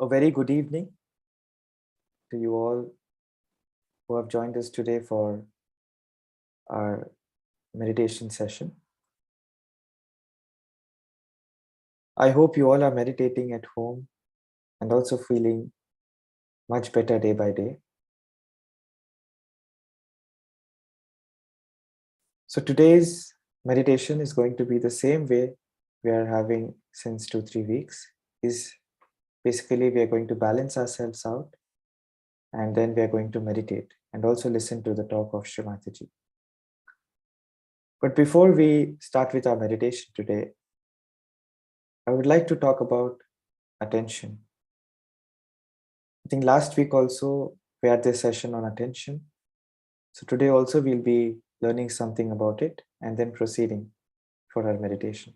A very good evening to you all who have joined us today for our meditation session. I hope you all are meditating at home and also feeling much better day by day. So today's meditation is going to be the same way we are having since 2-3 weeks. Basically we are going to balance ourselves out, and then we are going to meditate and also listen to the talk of Srimataji. But before we start with our meditation today, I would like to talk about attention. I think last week also we had this session on attention. So today also we'll be learning something about it and then proceeding for our meditation.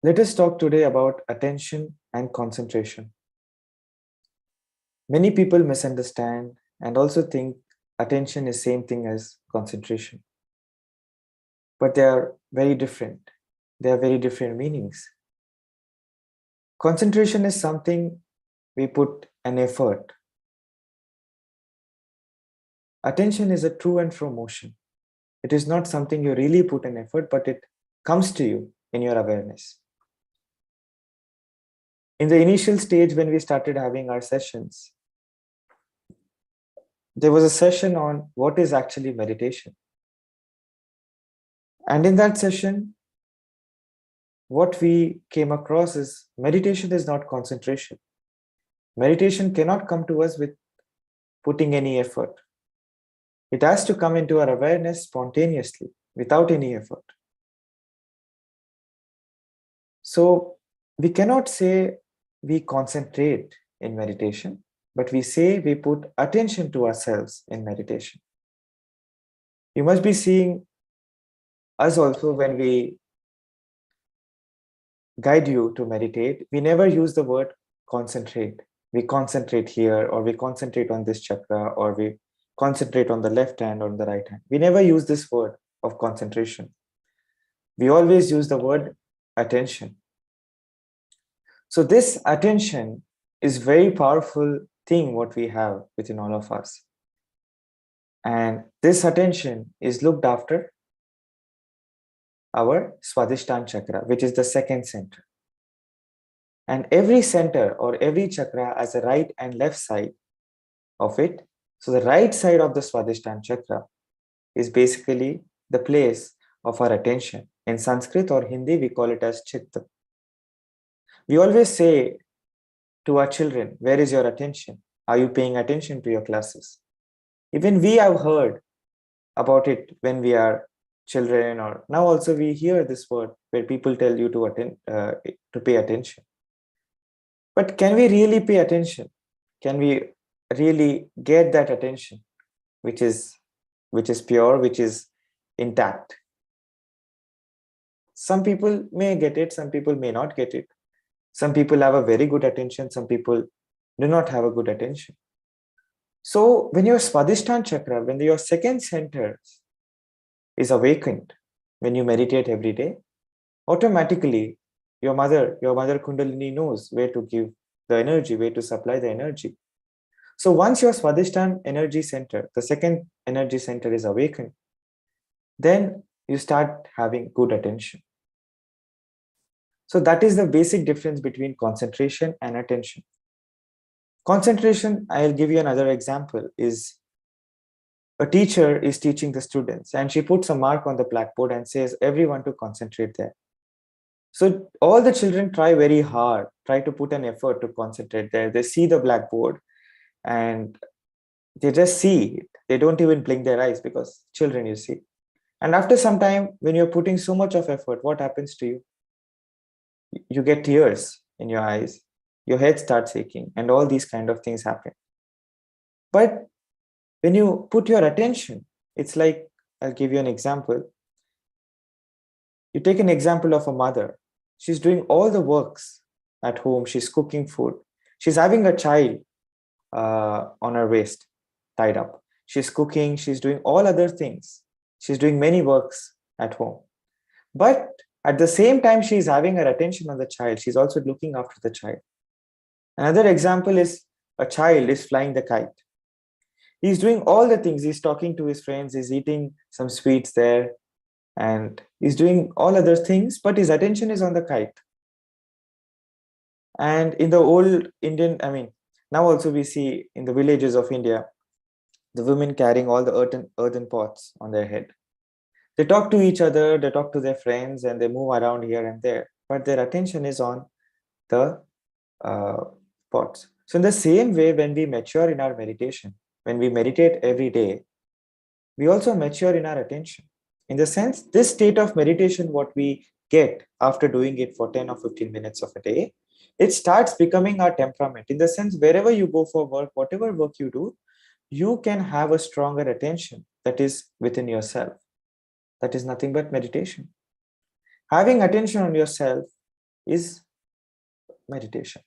Let us talk today about attention and concentration. Many people misunderstand and also think attention is same thing as concentration. But they are very different. They are very different meanings. Concentration is something we put an effort. Attention is a to and fro motion. It is not something you really put an effort, but it comes to you in your awareness. In the initial stage, when we started having our sessions, there was a session on what is actually meditation. And in that session, what we came across is meditation is not concentration. Meditation cannot come to us with putting any effort. It has to come into our awareness spontaneously, without any effort. So we cannot say we concentrate in meditation, but we say we put attention to ourselves in meditation. You must be seeing us also when we guide you to meditate. We never use the word concentrate. We concentrate here, or we concentrate on this chakra, or we concentrate on the left hand or on the right hand. We never use this word of concentration. We always use the word attention. So this attention is very powerful thing what we have within all of us. And this attention is looked after our Swadhisthana chakra, which is the second center. And every center or every chakra has a right and left side of it. So the right side of the Swadhisthana chakra is basically the place of our attention. In Sanskrit or Hindi, we call it as chitta. We always say to our children, where is your attention? Are you paying attention to your classes? Even we have heard about it when we are children, or now also we hear this word where people tell you to pay attention. But can we really pay attention? Can we really get that attention, which is pure, which is intact? Some people may get it, some people may not get it. Some people have a very good attention, some people do not have a good attention. So when your Swadhisthana chakra, when your second center is awakened, when you meditate every day, automatically your mother Kundalini knows where to give the energy, where to supply the energy. So once your Swadhisthana energy center, the second energy center is awakened, then you start having good attention. So that is the basic difference between concentration and attention. Concentration, I'll give you another example, is a teacher is teaching the students and she puts a mark on the blackboard and says everyone to concentrate there. So all the children try very hard, try to put an effort to concentrate there. They see the blackboard and they just see it. They don't even blink their eyes because children, you see. And after some time, when you're putting so much of effort, what happens to you? You get tears in your eyes, your head starts aching, and all these kind of things happen. But when you put your attention, it's like, I'll give you an example. You take an example of a mother. She's doing all the works at home. She's cooking food. She's having a child on her waist, tied up. She's cooking. She's doing all other things. She's doing many works at home. But At the same time, she is having her attention on the child. She's also looking after the child. Another example is a child is flying the kite. He's doing all the things. He's talking to his friends. He's eating some sweets there, and he's doing all other things, but his attention is on the kite. And in the old Indian, now also we see in the villages of India, the women carrying all the earthen pots on their head. They talk to each other, they talk to their friends, and they move around here and there, but their attention is on the uh, pots. So, in the same way, when we mature in our meditation, when we meditate every day, we also mature in our attention. In the sense, this state of meditation, what we get after doing it for 10 or 15 minutes of a day, it starts becoming our temperament. In the sense, wherever you go for work, whatever work you do, you can have a stronger attention that is within yourself. That is nothing but meditation. Having attention on yourself is meditation.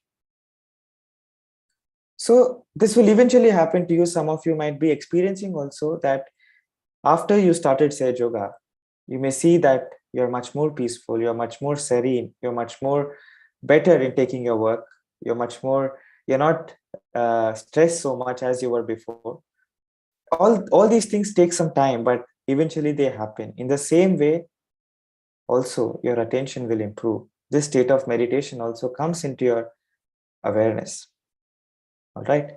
So this will eventually happen to you. Some of you might be experiencing also that after you started Sahaja Yoga, you may see that you're much more peaceful, you're much more serene, you're much more better in taking your work, you're not stressed so much as you were before. All these things take some time, but eventually they happen. In the same way, also your attention will improve. This state of meditation also comes into your awareness. All right.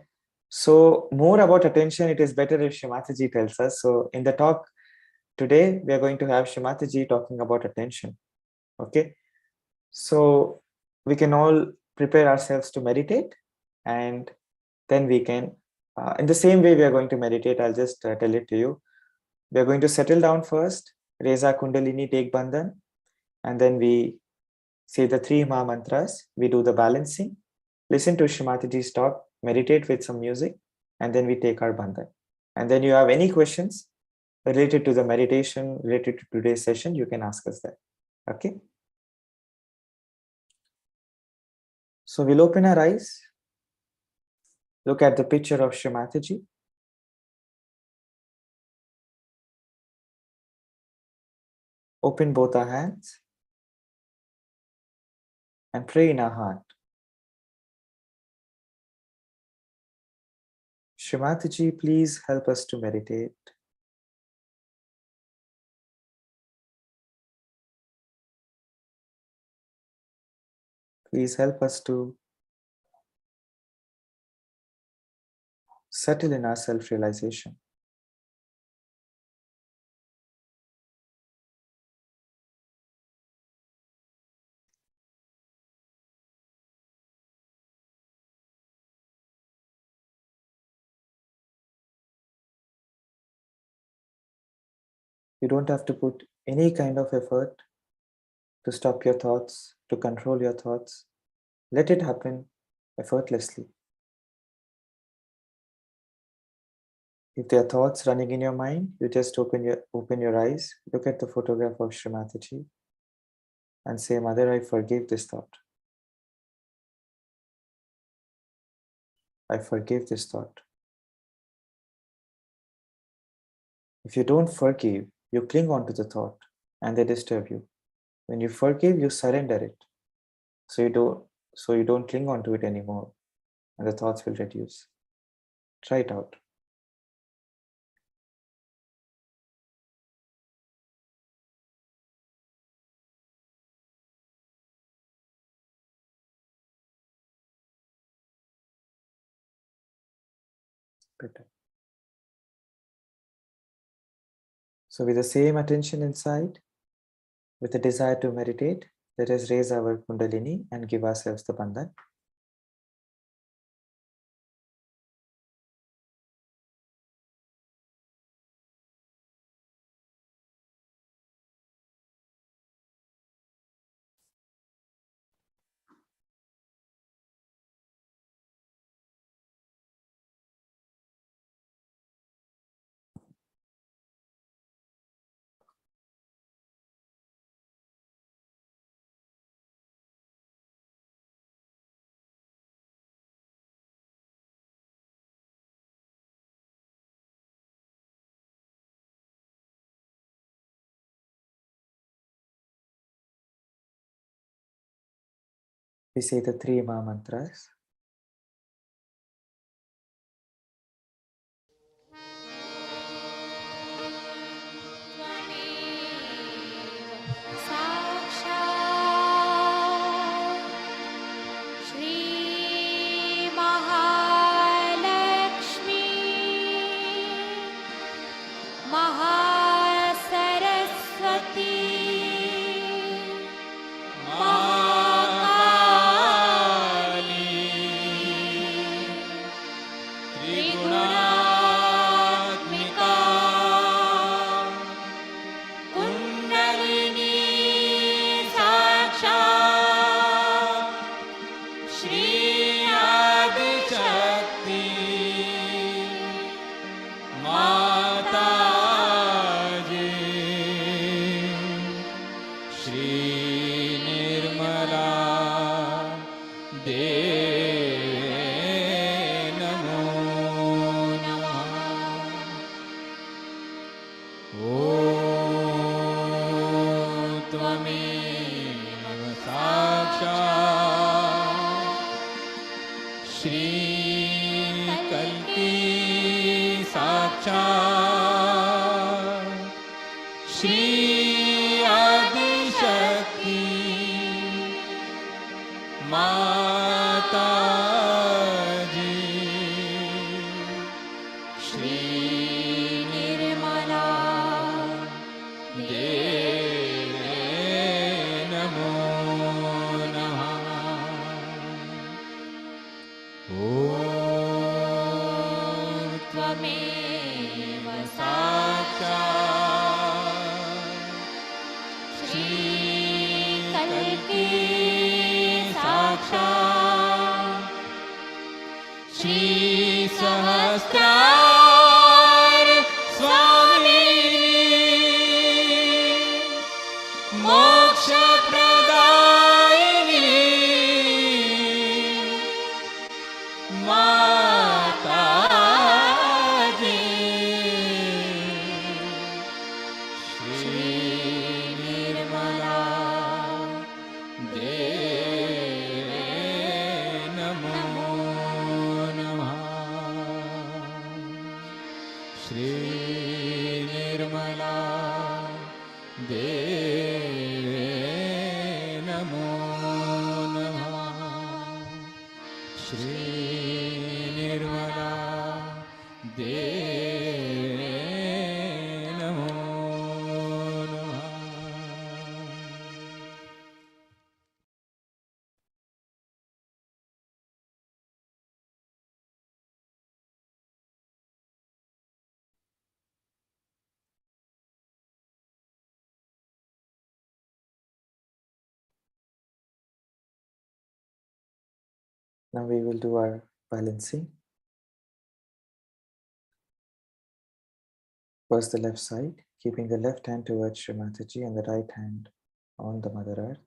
So more about attention, it is better if Shrimataji tells us. So in the talk today, we are going to have Shrimataji talking about attention. Okay. So we can all prepare ourselves to meditate, and then we can, in the same way we are going to meditate, I'll just tell it to you. We are going to settle down first, raise our Kundalini, take Bandhan, and then we say the three Maha mantras. We do the balancing, listen to Shrimataji's talk, meditate with some music, and then we take our Bandhan. And then you have any questions related to the meditation, related to today's session, you can ask us that. Okay. So we'll open our eyes, look at the picture of Shrimataji. Open both our hands and pray in our heart. Shrimataji, please help us to meditate. Please help us to settle in our self-realization. You don't have to put any kind of effort to stop your thoughts, to control your thoughts. Let it happen effortlessly. If there are thoughts running in your mind, you just open your eyes, look at the photograph of Shrimataji, and say, Mother, I forgive this thought. I forgive this thought. If you don't forgive, you cling on to the thought and they disturb you. When you forgive, you surrender it. So you don't cling on to it anymore, and the thoughts will reduce. Try it out. Better. So with the same attention inside, with the desire to meditate, let us raise our Kundalini and give ourselves the Bandhan. We say the three Maha mantras. Now we will do our balancing. First the left side, keeping the left hand towards Shri Mataji and the right hand on the Mother Earth.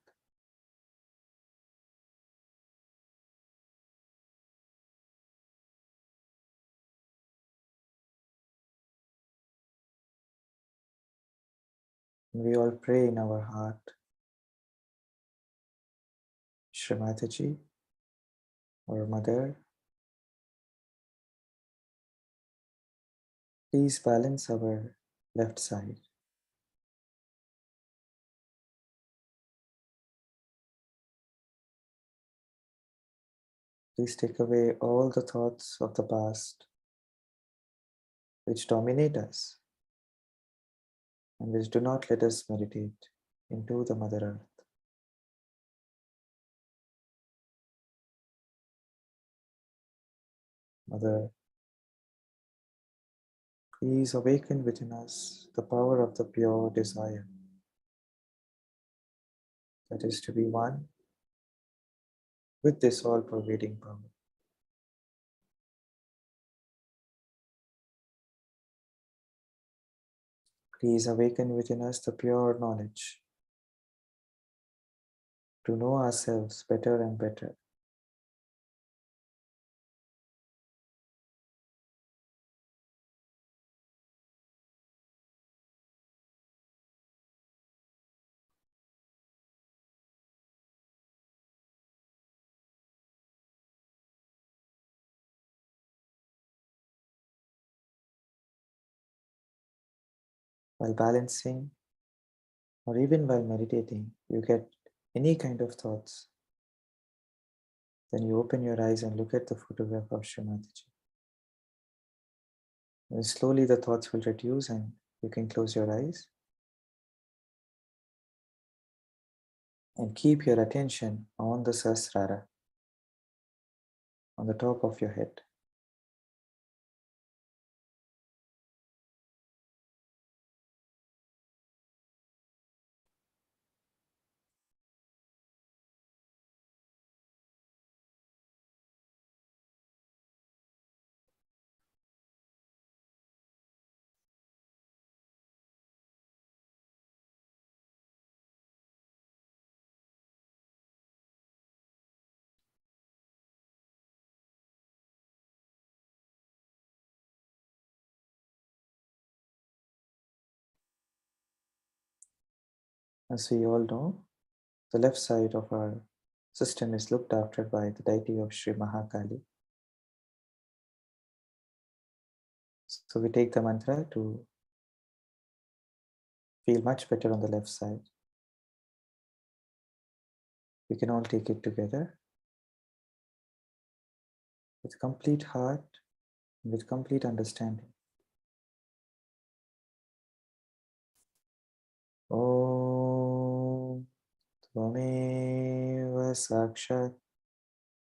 And we all pray in our heart, Shri Mataji, our Mother, please balance our left side. Please take away all the thoughts of the past which dominate us and which do not let us meditate into the Mother Earth. Mother, please awaken within us the power of the pure desire, that is to be one with this all-pervading power. Please awaken within us the pure knowledge to know ourselves better and better. while balancing, or even while meditating, you get any kind of thoughts, then you open your eyes and look at the photograph of Srimataji. And slowly the thoughts will reduce and you can close your eyes and keep your attention on the Sahasrara, on the top of your head. As we all know, the left side of our system is looked after by the deity of Sri Mahakali. So we take the mantra to feel much better on the left side. We can all take it together with complete heart, with complete understanding. Om Tvameva Sakshat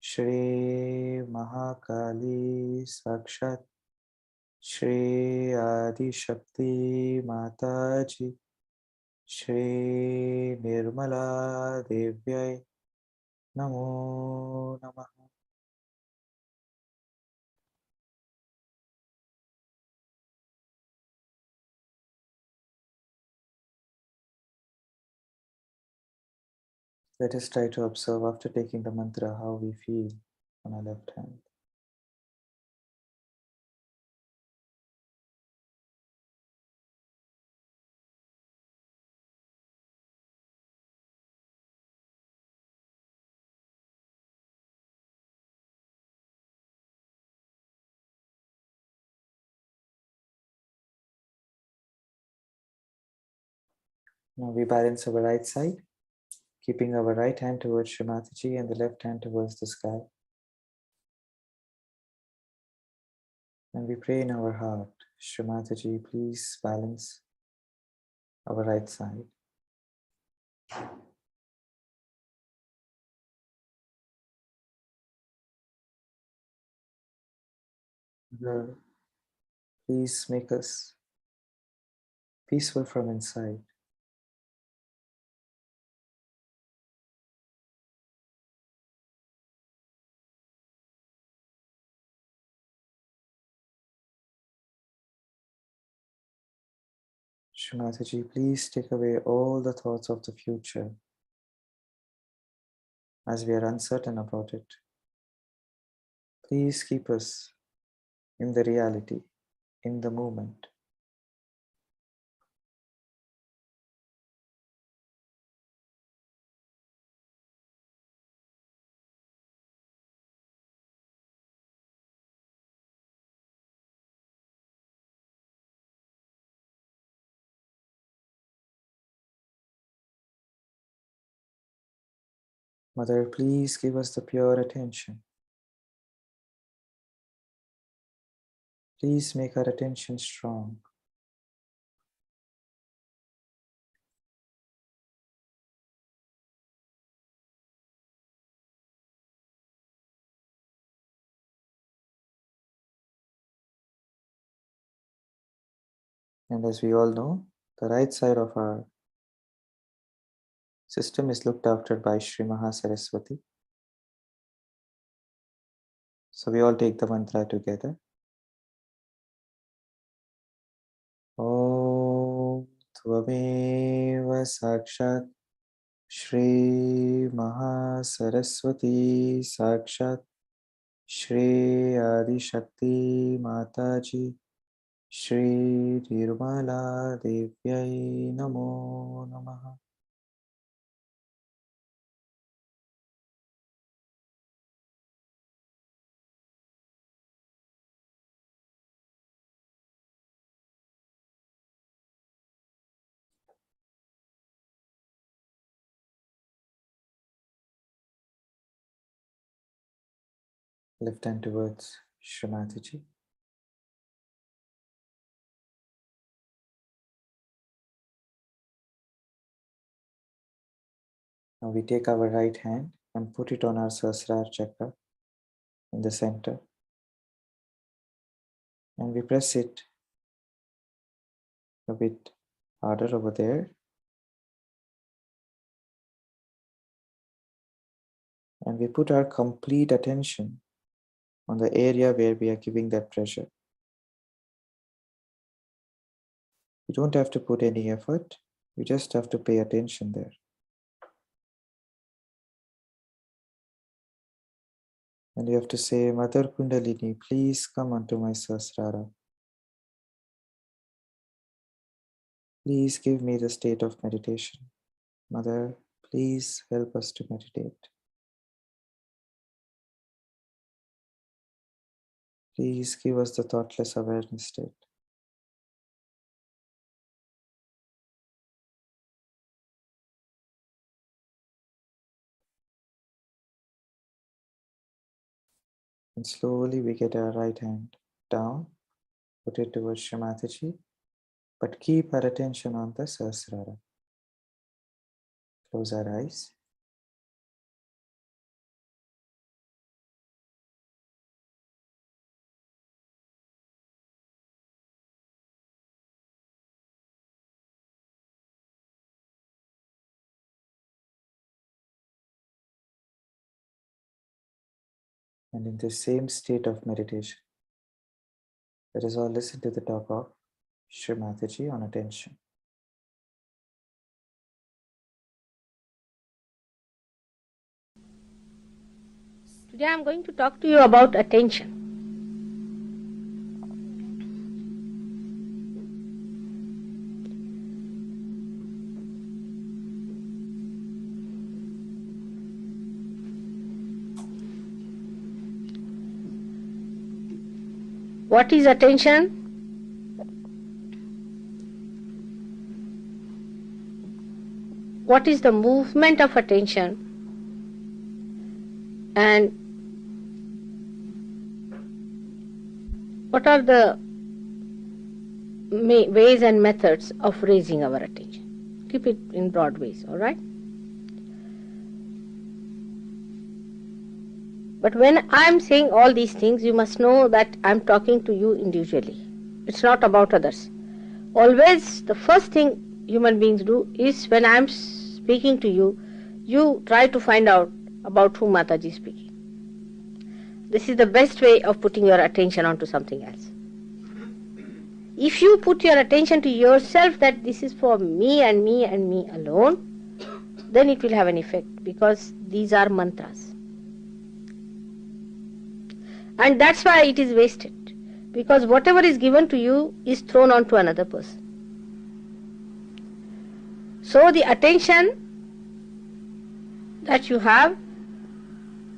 Shri Mahakali Sakshat Shri Adi Shakti Mataji Shri Nirmala Devyai Namo Namaha. Let us try to observe after taking the mantra how we feel on our left hand. Now we balance our right side, keeping our right hand towards Srimataji and the left hand towards the sky. And we pray in our heart, Srimataji, please balance our right side. Lord, please make us peaceful from inside. Srimataji, please take away all the thoughts of the future as we are uncertain about it. Please keep us in the reality, in the moment. Mother, please give us the pure attention. Please make our attention strong. And as we all know, the right side of our system is looked after by Sri Mahasaraswati. So we all take the mantra together. Om Tvameva Sakshat Shri Mahasaraswati Sakshat Shri Adi Shakti Mataji Shri Nirmala Devyai Namo Namaha. Left hand towards Shrimati. Now we take our right hand and put it on our Sahasrara chakra in the center. And we press it a bit harder over there. And we put our complete attention on the area where we are giving that pressure. You don't have to put any effort. You just have to pay attention there. And you have to say, Mother Kundalini, please come onto my Sahasrara. Please give me the state of meditation. Mother, please help us to meditate. Please give us the thoughtless awareness state. And slowly we get our right hand down, put it towards Shrimati, but keep our attention on the Sahasrara. Close our eyes. And in the same state of meditation, let us all listen to the talk of Shrimati on attention. Today I am going to talk to you about attention. What is attention? What is the movement of attention? And what are the ways and methods of raising our attention? Keep it in broad ways, all right? But when I am saying all these things, you must know that I am talking to you individually. It's not about others. Always the first thing human beings do is when I am speaking to you, you try to find out about whom Mataji is speaking. This is the best way of putting your attention onto something else. If you put your attention to yourself that this is for me and me and me alone, then it will have an effect, because these are mantras. And that's why it is wasted, because whatever is given to you is thrown onto another person. So the attention that you have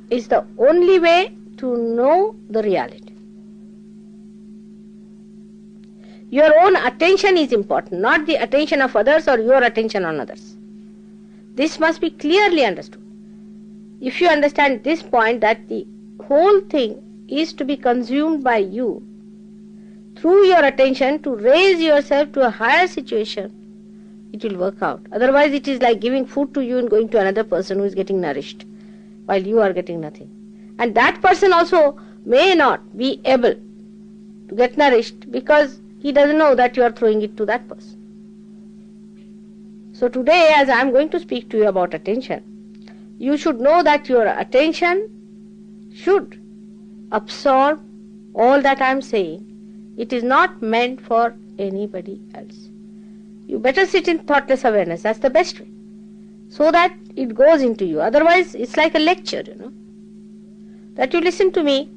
is the only way to know the reality. Your own attention is important, not the attention of others or your attention on others. This must be clearly understood. If you understand this point, that the whole thing is to be consumed by you through your attention to raise yourself to a higher situation, it will work out. Otherwise it is like giving food to you and going to another person who is getting nourished while you are getting nothing. And that person also may not be able to get nourished because he doesn't know that you are throwing it to that person. So today, as I am going to speak to you about attention, you should know that your attention should absorb all that I am saying. It is not meant for anybody else. You better sit in thoughtless awareness. That's the best way, so that it goes into you. Otherwise, it's like a lecture, that you listen to me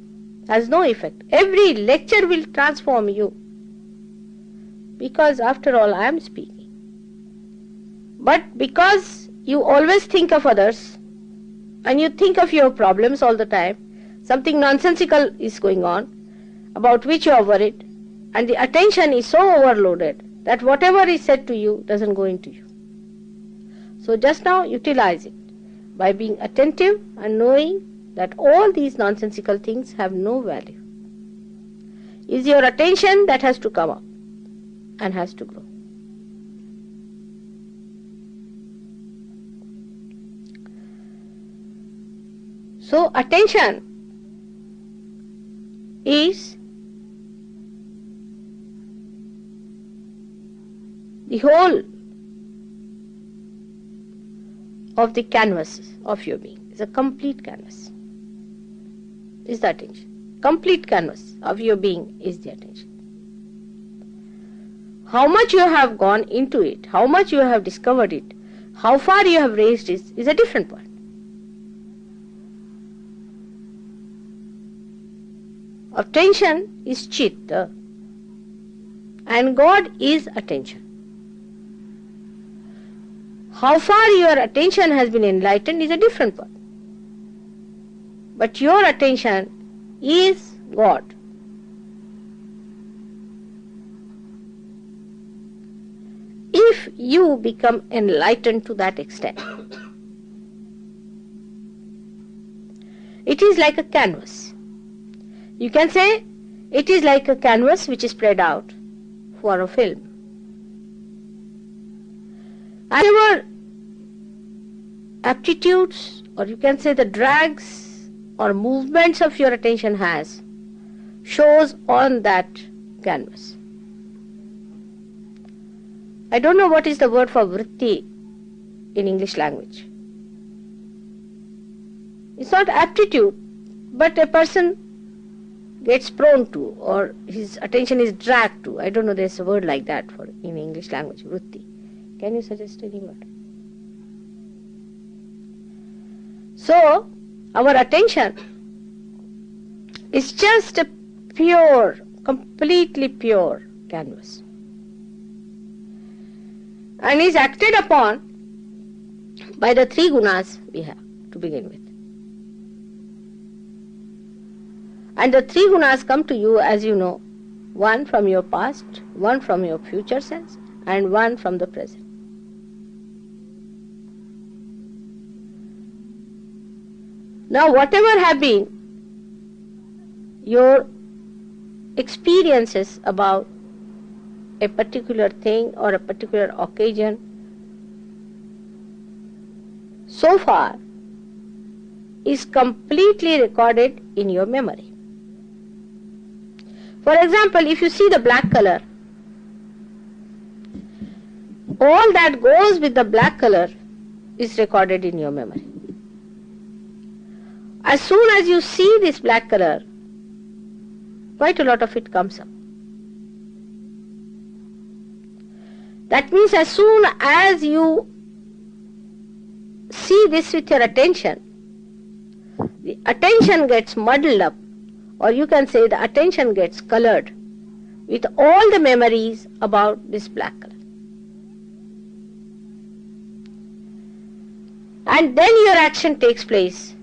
has no effect. Every lecture will transform you, because after all I am speaking. But because you always think of others and you think of your problems all the time, something nonsensical is going on about which you are worried, and the attention is so overloaded that whatever is said to you doesn't go into you. So just now utilize it by being attentive and knowing that all these nonsensical things have no value. It's your attention that has to come up and has to grow. So attention is the whole of the canvas of your being. It's a complete canvas. Is the attention. Complete canvas of your being is the attention. How much you have gone into it, how much you have discovered it, how far you have raised it is a different point. Attention is chitta, and God is attention. How far your attention has been enlightened is a different point. But your attention is God. If you become enlightened to that extent, it is like a canvas. You can say it is like a canvas which is spread out for a film. Whatever aptitudes, or you can say the drags or movements of your attention has, shows on that canvas. I don't know what is the word for vritti in English language. It's not aptitude, but a person gets prone to, or his attention is dragged to. I don't know, there's a word like that for in English language, vritti. Can you suggest any word? So, our attention is just a pure, completely pure canvas, and is acted upon by the three gunas we have to begin with. And the three gunas come to you, as you know, one from your past, one from your future sense, and one from the present. Now, whatever have been your experiences about a particular thing or a particular occasion, so far is completely recorded in your memory. For example, if you see the black color, all that goes with the black color is recorded in your memory. As soon as you see this black color, quite a lot of it comes up. That means as soon as you see this with your attention, the attention gets muddled up, or you can say the attention gets colored with all the memories about this black color. And then your action takes place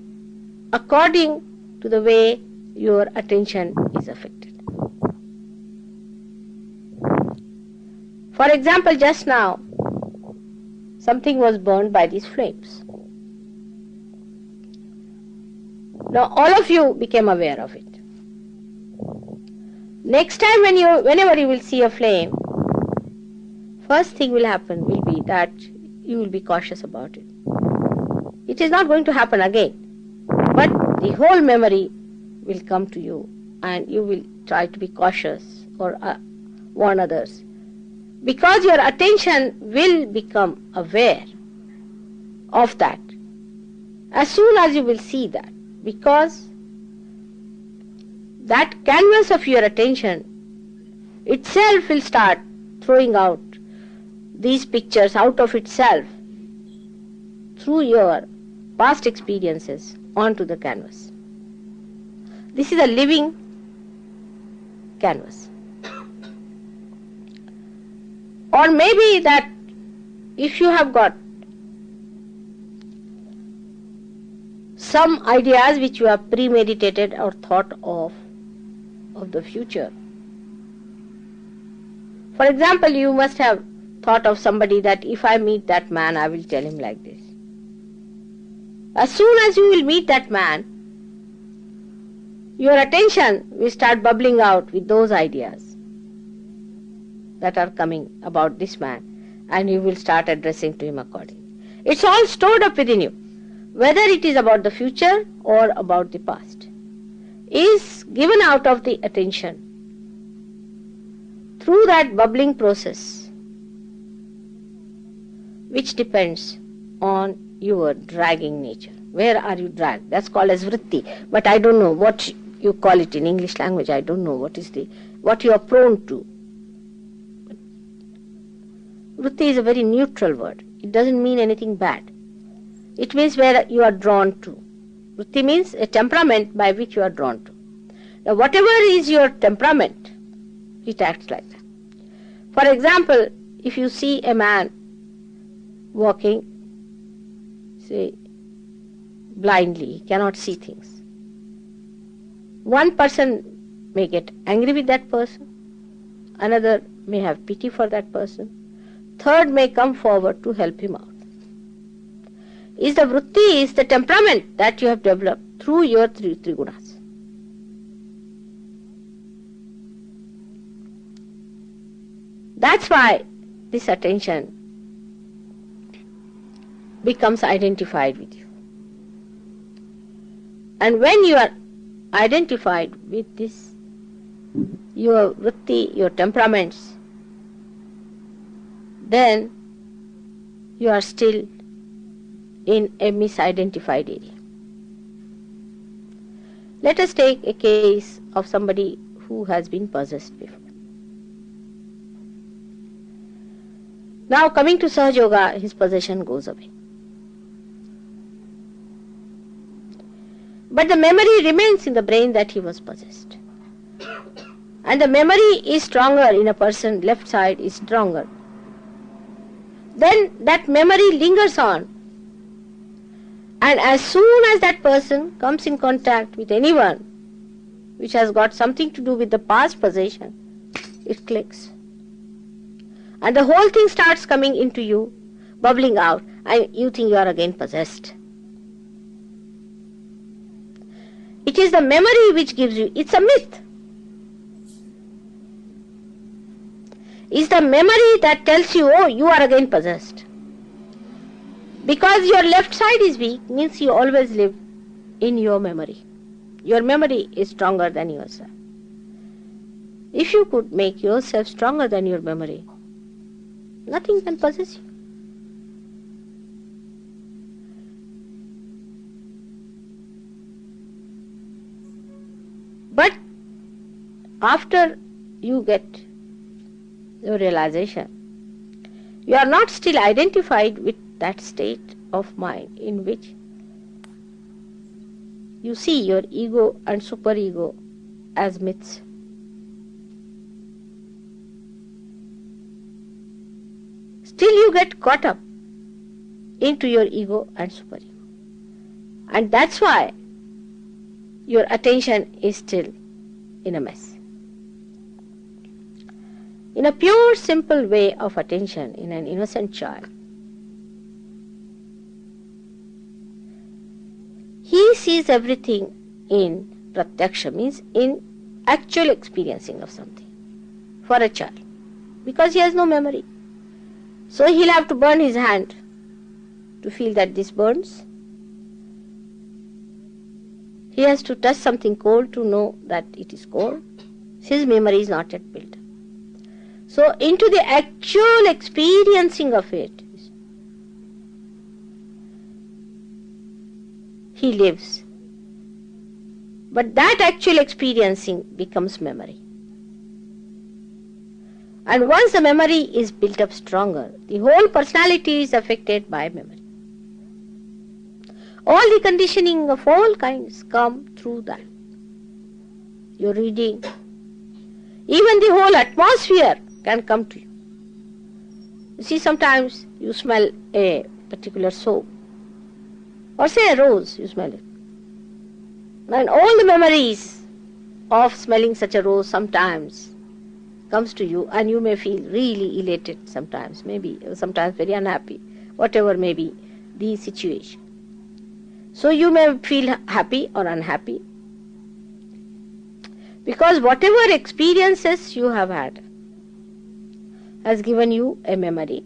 according to the way your attention is affected. For example, just now, something was burned by these flames. Now all of you became aware of it. Next time whenever you will see a flame, first thing will happen will be that you will be cautious about it. It is not going to happen again, but the whole memory will come to you and you will try to be cautious or warn others, because your attention will become aware of that as soon as you will see that, because that canvas of your attention itself will start throwing out these pictures out of itself through your past experiences onto the canvas. This is a living canvas. Or maybe that if you have got some ideas which you have premeditated or thought of the future. For example, you must have thought of somebody that if I meet that man, I will tell him like this. As soon as you will meet that man, your attention will start bubbling out with those ideas that are coming about this man, and you will start addressing to him accordingly. It's all stored up within you, whether it is about the future or about the past, is given out of the attention through that bubbling process, which depends on your dragging nature. Where are you dragged? That's called as vritti. But I don't know what you call it in English language. I don't know what you are prone to. Vritti is a very neutral word. It doesn't mean anything bad. It means where you are drawn to. Vritti means a temperament by which you are drawn to. Now, whatever is your temperament, it acts like that. For example, if you see a man walking, say, blindly, he cannot see things. One person may get angry with that person, another may have pity for that person, third may come forward to help him out. Is the vritti, is the temperament that you have developed through your three gunas. That's why this attention becomes identified with you. And when you are identified with this, your vritti, your temperaments, then you are still in a misidentified area. Let us take a case of somebody who has been possessed before. Now, coming to Sahaja Yoga, his possession goes away. But the memory remains in the brain that he was possessed. And the memory is stronger in a person, left side is stronger. Then that memory lingers on. And as soon as that person comes in contact with anyone which has got something to do with the past possession, it clicks. And the whole thing starts coming into you, bubbling out, and you think you are again possessed. It is the memory which gives you, it's a myth. It's the memory that tells you, oh, you are again possessed. Because your left side is weak, means you always live in your memory. Your memory is stronger than yourself. If you could make yourself stronger than your memory, nothing can possess you. But after you get your realization, you are not still identified with that state of mind in which you see your ego and superego as myths. Still you get caught up into your ego and superego. And that's why your attention is still in a mess. In a pure, simple way of attention in an innocent child, he sees everything in pratyaksha, means in actual experiencing of something for a child, because he has no memory. So he'll have to burn his hand to feel that this burns. He has to touch something cold to know that it is cold. His memory is not yet built. So into the actual experiencing of it, he lives. But that actual experiencing becomes memory. And once the memory is built up stronger, the whole personality is affected by memory. All the conditioning of all kinds come through that. Your reading, even the whole atmosphere can come to you. You see, sometimes you smell a particular soap, or say a rose, you smell it. And all the memories of smelling such a rose sometimes comes to you, and you may feel really elated sometimes, maybe sometimes very unhappy, whatever may be the situation. So you may feel happy or unhappy. Because whatever experiences you have had has given you a memory.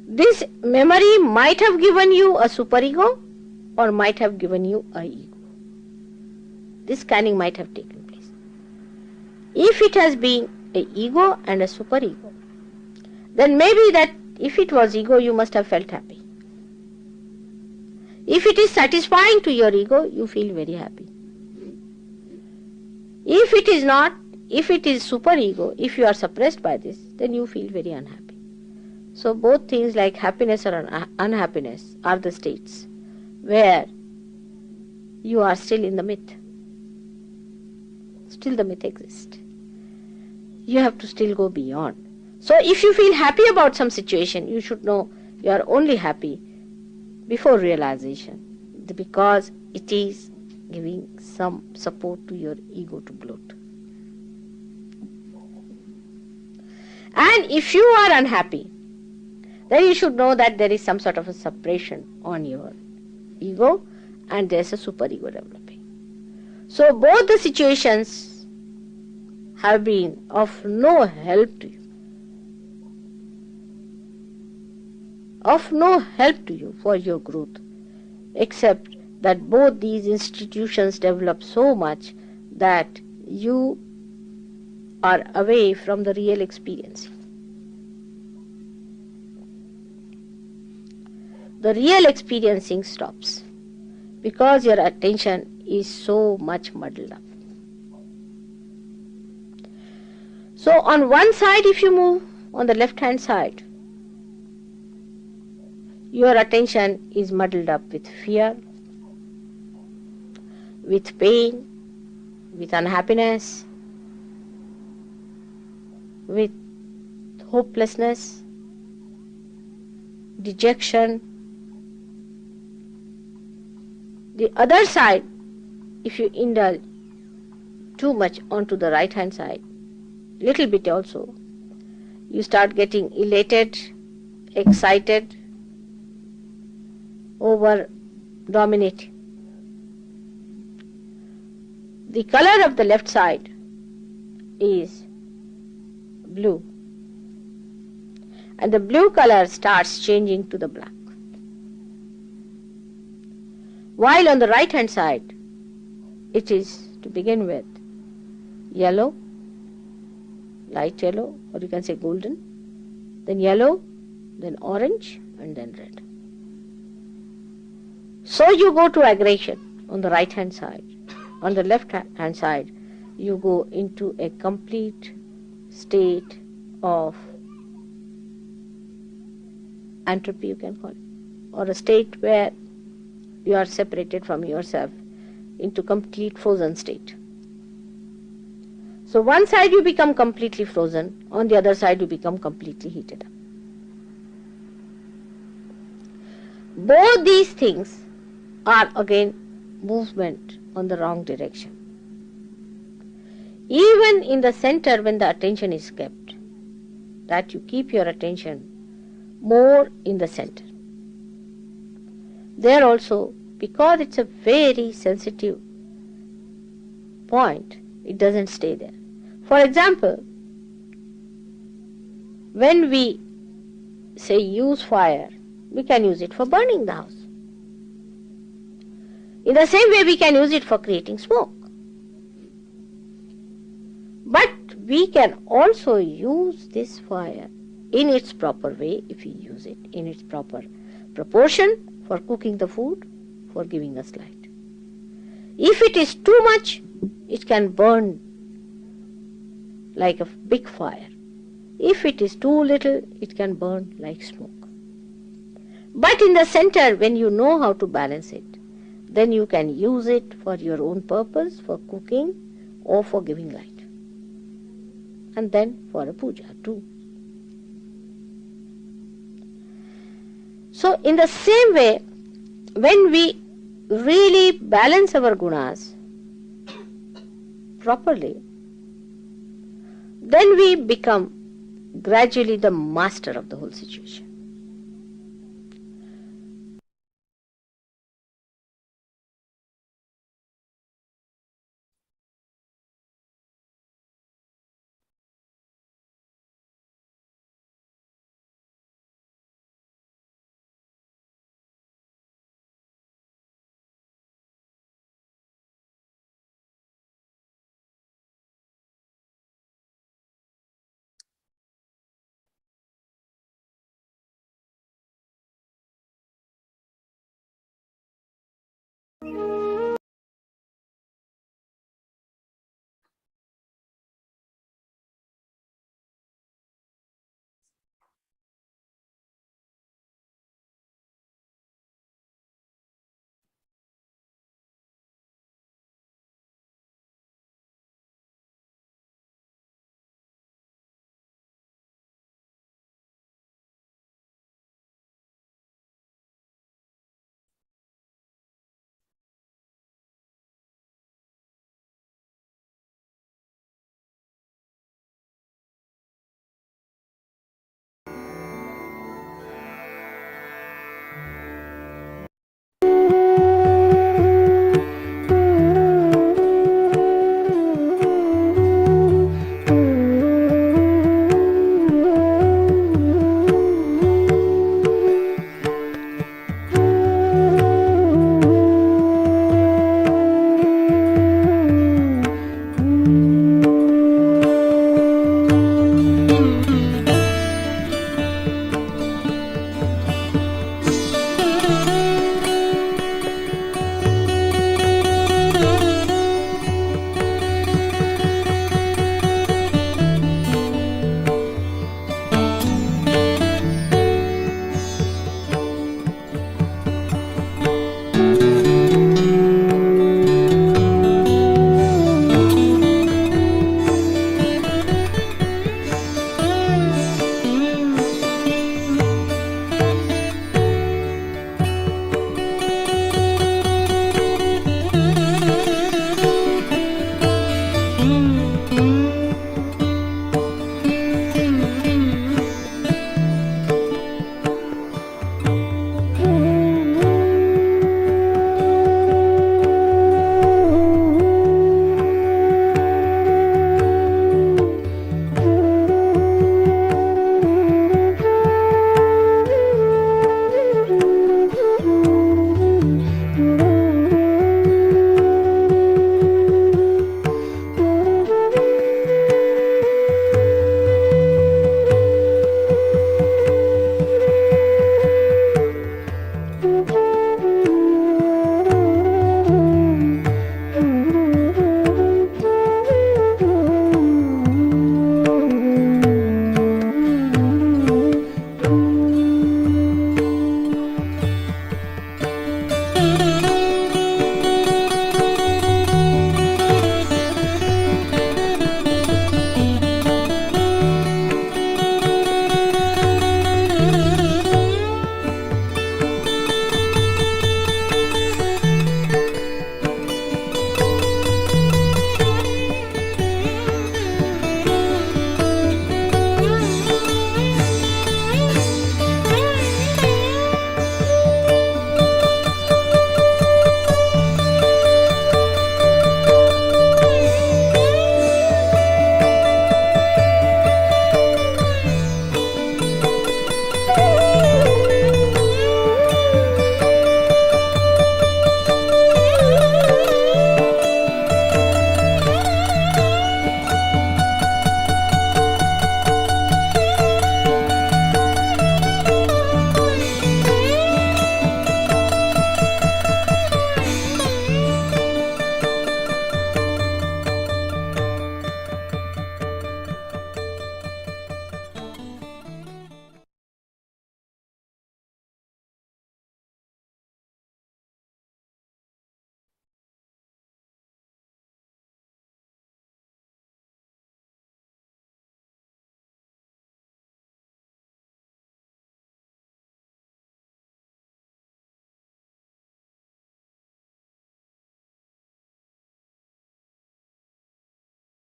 This memory might have given you a superego or might have given you a ego. This scanning might have taken place. If it has been a ego and a superego, then maybe that if it was ego, you must have felt happy. If it is satisfying to your ego, you feel very happy. If it is not, if it is superego, if you are suppressed by this, then you feel very unhappy. So both things like happiness or unhappiness are the states where you are still in the myth. Still the myth exists. You have to still go beyond. So if you feel happy about some situation, you should know you are only happy before realization, because it is giving some support to your ego to bloat. And if you are unhappy, then you should know that there is some sort of a suppression on your ego and there is a superego developing. So both the situations have been of no help to you. Of no help to you for your growth, except that both these institutions develop so much that you are away from the real experience. The real experiencing stops because your attention is so much muddled up. So on one side, if you move on the left hand side, your attention is muddled up with fear, with pain, with unhappiness, with hopelessness, dejection. The other side, if you indulge too much onto the right hand side, little bit also, you start getting elated, excited, over dominating. The color of the left side is blue, and the blue color starts changing to the black, while on the right hand side it is to begin with yellow, light yellow, or you can say golden, then yellow, then orange, and then red. So you go to aggression on the right hand side. On the left hand side, you go into a complete state of entropy, you can call it, or a state where you are separated from yourself into complete frozen state. So one side you become completely frozen, on the other side you become completely heated up. Both these things are again movement on the wrong direction. Even in the center, when the attention is kept, that you keep your attention more in the center. There also, because it's a very sensitive point, it doesn't stay there. For example, when we say use fire, we can use it for burning the house. In the same way, we can use it for creating smoke. But we can also use this fire in its proper way, if we use it in its proper proportion, for cooking the food, for giving us light. If it is too much, it can burn like a big fire. If it is too little, it can burn like smoke. But in the center, when you know how to balance it, then you can use it for your own purpose, for cooking or for giving light. And then for a puja too. So in the same way, when we really balance our gunas properly, then we become gradually the master of the whole situation.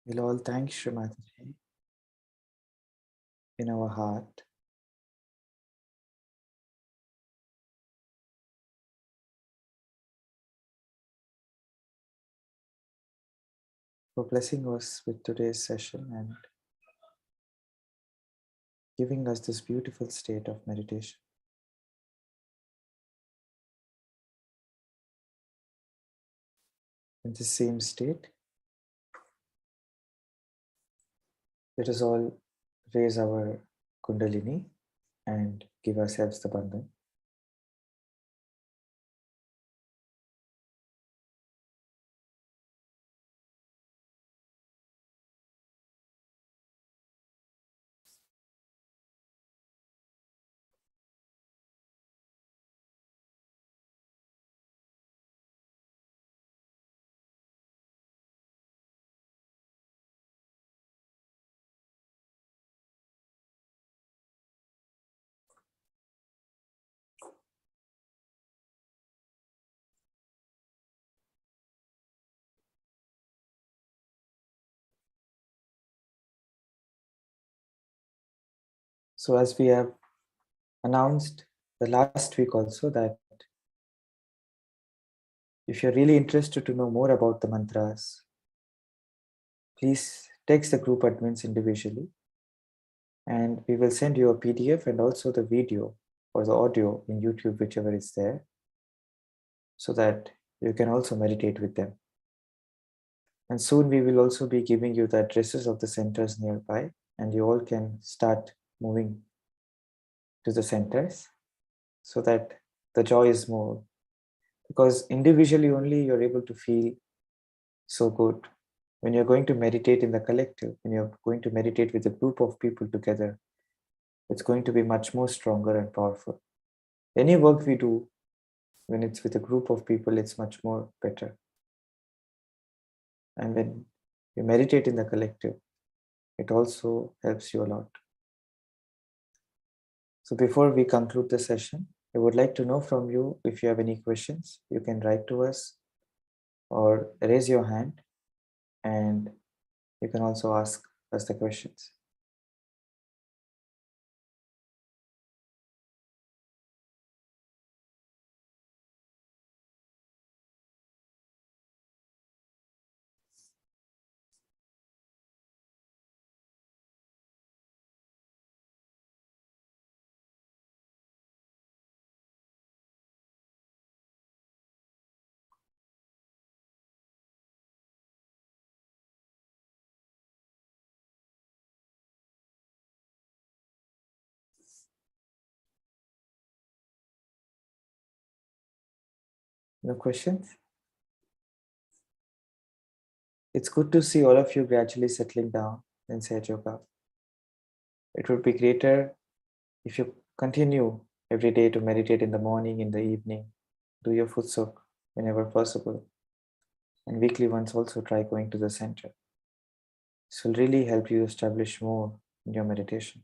We'll all thank Srimati in our heart for blessing us with today's session and giving us this beautiful state of meditation. In the same state, let us all raise our Kundalini and give ourselves the bandhan. So as we have announced the last week also that if you're really interested to know more about the mantras, please text the group admins individually and we will send you a PDF and also the video or the audio in YouTube, whichever is there, so that you can also meditate with them. And soon we will also be giving you the addresses of the centers nearby and you all can start moving to the centers so that the joy is more. Because individually only you're able to feel so good. When you're going to meditate in the collective, when you're going to meditate with a group of people together, it's going to be much more stronger and powerful. Any work we do, when it's with a group of people, it's much more better. And when you meditate in the collective, it also helps you a lot. So before we conclude the session, I would like to know from you if you have any questions. You can write to us or raise your hand and you can also ask us the questions. No questions? It's good to see all of you gradually settling down in Sahaja Yoga. It would be greater if you continue every day to meditate in the morning, in the evening, do your foot soak whenever possible. And weekly once also try going to the center. This will really help you establish more in your meditation.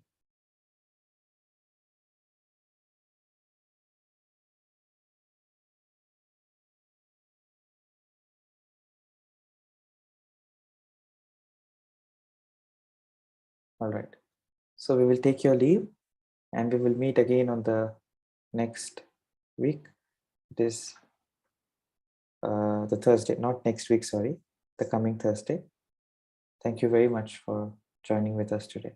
All right. So we will take your leave and we will meet again on the next week. It is the Thursday, not next week, sorry, the coming Thursday. Thank you very much for joining with us today.